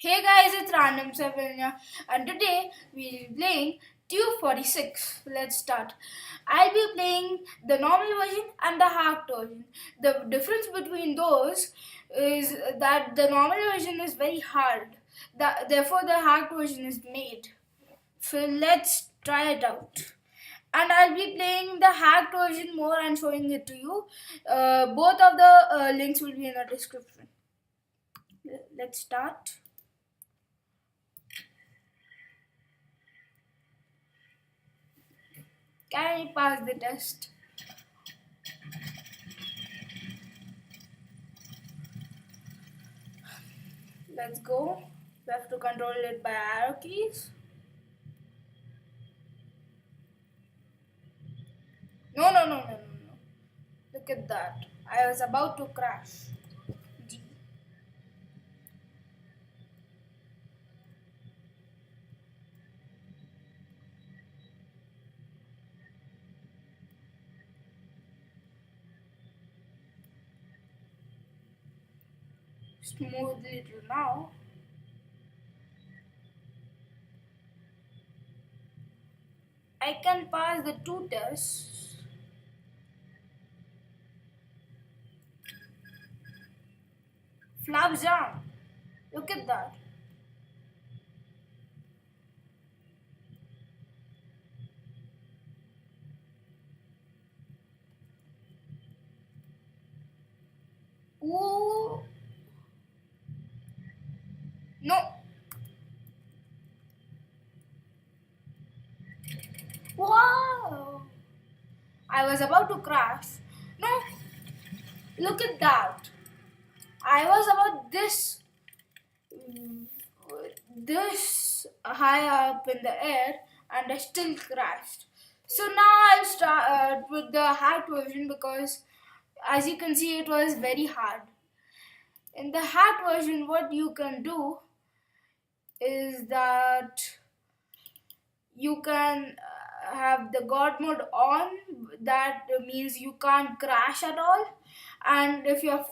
Hey guys, it's Random Savanya, and today we'll be playing Tube 46. Let's start. I'll be playing the normal version and the hacked version. The difference between those is that the normal version is very hard. Therefore, the hacked version is made. So let's try it out. And I'll be playing the hacked version more and showing it to you. Both of the links will be in the description. Let's start. Can I pass the test? Let's go. We have to control it by arrow keys. No. Look at that. I was about to crash. G. Smooth little now. I can pass the two tests. Flap jam. Look at that. Ooh. No. Wow. I was about to crash. No. Look at that. I was about this high up in the air and I still crashed. So now I'll start with the hacked version because as you can see it was very hard. In the hacked version what you can do is that you can have the god mode on. That means you can't crash at all, and if your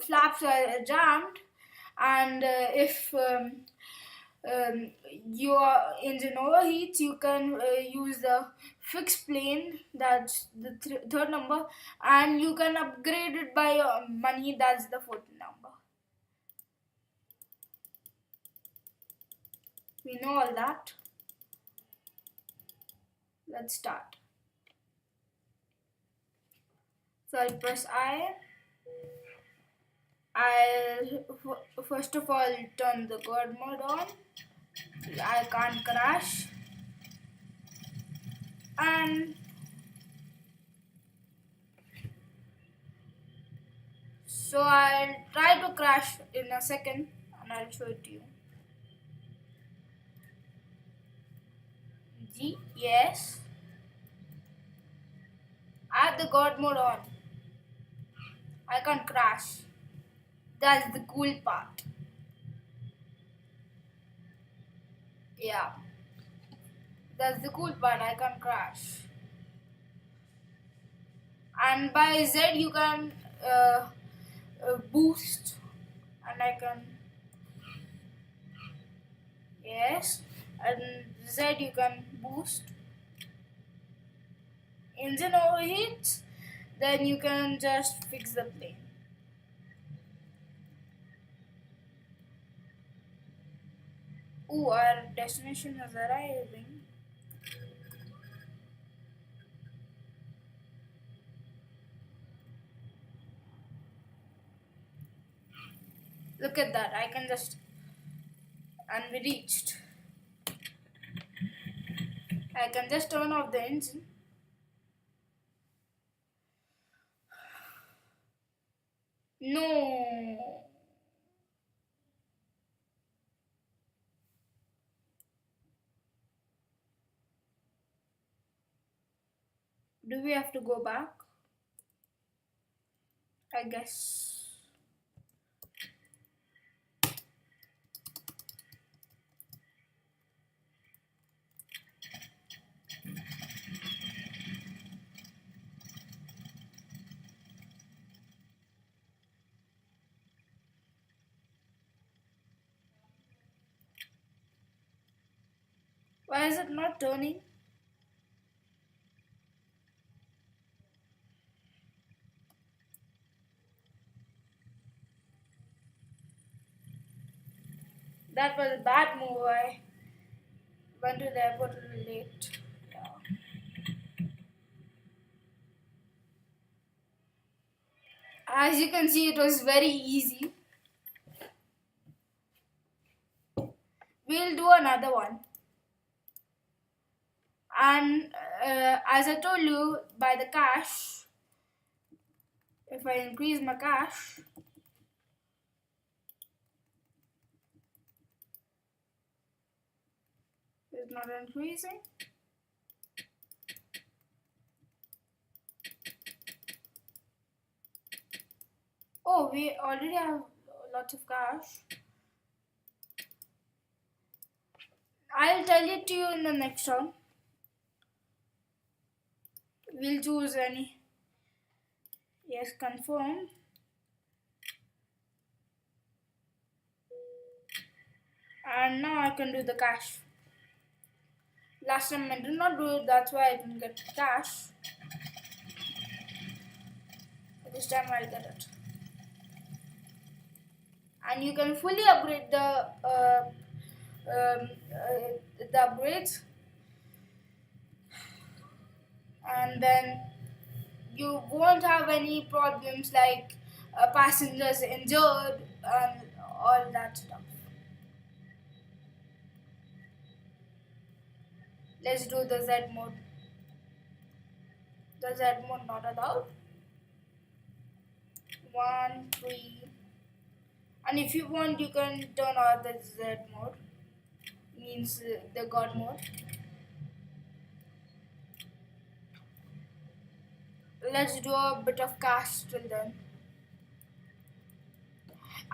flaps are jammed and if your engine overheats, you can use the fixed plane, that's the third number, and you can upgrade it by money, that's the fourth number. We know all that. Let's start. So I'll press I'll first of all turn the god mode on. I can't crash. And so I'll try to crash in a second and I'll show it to you. G, yes. I have the god mode on. I can't crash. That's the cool part. Yeah. That's the cool part, I can't crash. And by Z you can boost, and I can, yes, and Z you can boost. Engine overheats, then you can just fix the plane. Ooh, our destination is arriving. Look at that, I can just, and we reached. I can just turn off the engine. No. Do we have to go back? I guess. Why is it not turning? That was a bad move. I went to the airport a little late. Yeah. As you can see, it was very easy. We'll do another one. And as I told you, by the cash, if I increase my cash, it's not increasing. Oh, we already have lots of cash. I'll tell it to you in the next one. We'll choose any. Yes, confirm. And now I can do the cash. Last time I did not do it, that's why I didn't get cash. This time I'll get it. And you can fully upgrade the upgrades, and then you won't have any problems like passengers injured and all that stuff. Let's do the Z mode. The Z mode not allowed. 1, 3. And if you want, you can turn on the Z mode. Means the God mode. Let's do a bit of cash till then.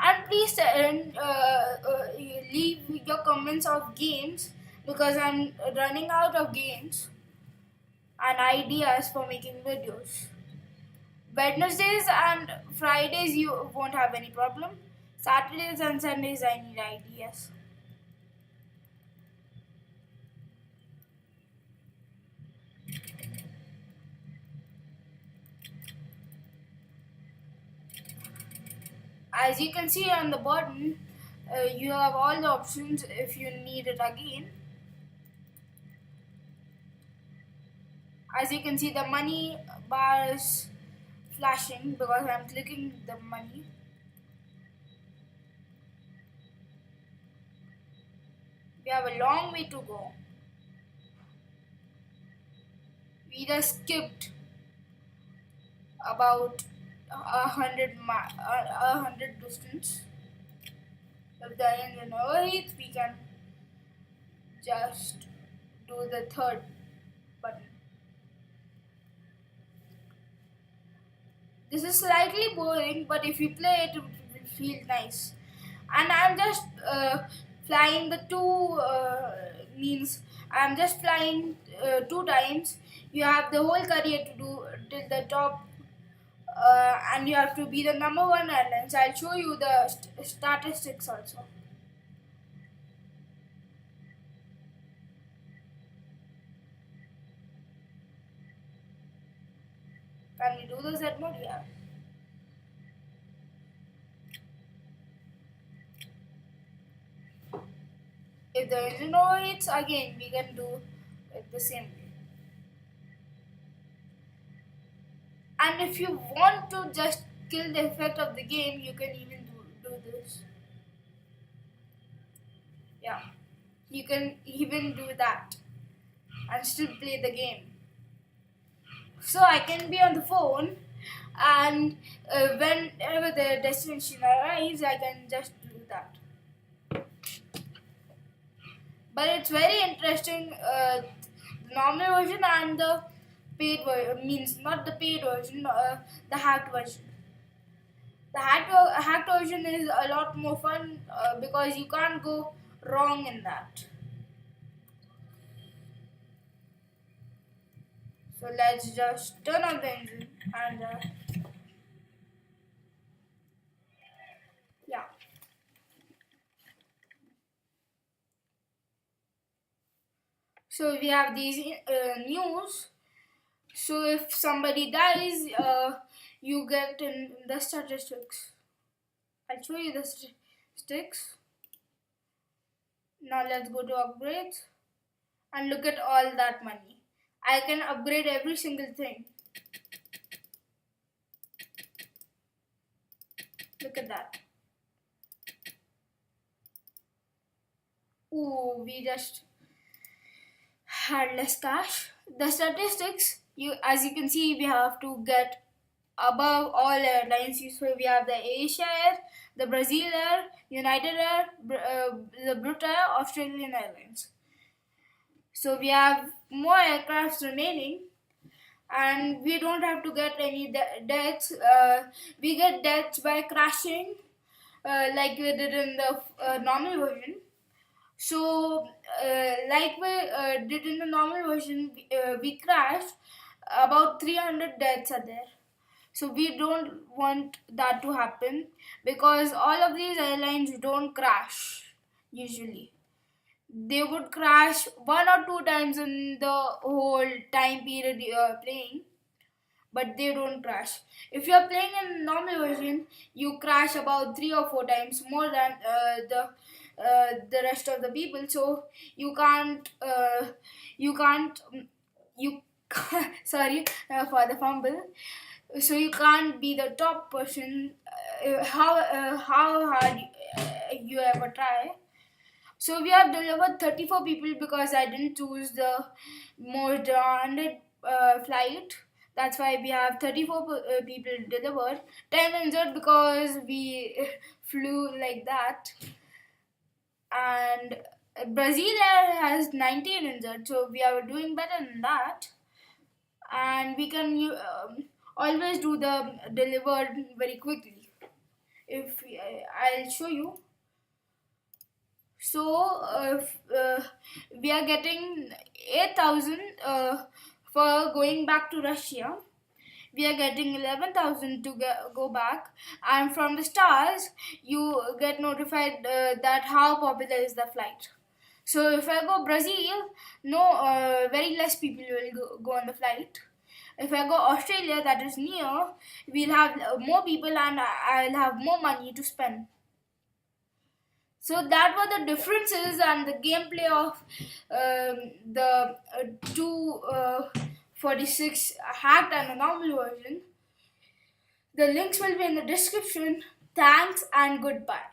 And please leave your comments of games because I'm running out of games and ideas for making videos. Wednesdays and Fridays you won't have any problem. Saturdays and Sundays I need ideas. As you can see on the bottom, you have all the options if you need it again. As you can see, the money bar is flashing because I'm clicking the money. We have a long way to go. We just skipped about 100 distance. If the engine overheats, we can just do the third button. This is slightly boring, but if you play it, it will feel nice. And I'm just flying the two means I'm just flying 2 times. You have the whole career to do till the top, and you have to be the number one airlines. I'll show you the statistics also. Can we do the Z mode? Yeah. If the engine overheats, again we can do it the same way. And if you want to just kill the effect of the game, you can even do this. Yeah, you can even do that and still play the game. So I can be on the phone, and whenever the destination arrives, I can just do that. But it's very interesting, the normal version and the paid version, means not the paid version, the hacked version. The hacked version is a lot more fun because you can't go wrong in that. So let's just turn on the engine and yeah. So we have these news. So if somebody dies, you get in the statistics. I'll show you the statistics. Now let's go to upgrades and look at all that money. I can upgrade every single thing. Look at that. Ooh, we just had less cash. The statistics, as you can see, we have to get above all airlines. So we have the Asia Air, the Brazil Air, United Air, the British Air, Australian Airlines. So we have more aircrafts remaining, and we don't have to get any deaths. We get deaths by crashing, like we did in the normal version. So, like we did in the normal version, we crashed. About 300 deaths are there. So we don't want that to happen because all of these airlines don't crash usually. They would crash one or two times in the whole time period you're playing, but they don't crash. If you're playing in normal version, you crash about 3 or 4 times more than the rest of the people. So you can't you sorry for the fumble. So you can't be the top person. How hard you ever try. So we have delivered 34 people because I didn't choose the most demanded flight. That's why we have 34 people delivered. 10 injured because we flew like that. And Brazil Air has 19 injured, so we are doing better than that. And we can always do the delivered very quickly. If I'll show you. So we are getting 8,000 for going back to Russia. We are getting 11,000 to go back, and from the stars you get notified that how popular is the flight. So if I go Brazil, no, very less people will go on the flight. If I go Australia, that is near, we'll have more people and I'll have more money to spend. So that were the differences and the gameplay of the 246 hacked and a normal version. The links will be in the description. Thanks and goodbye.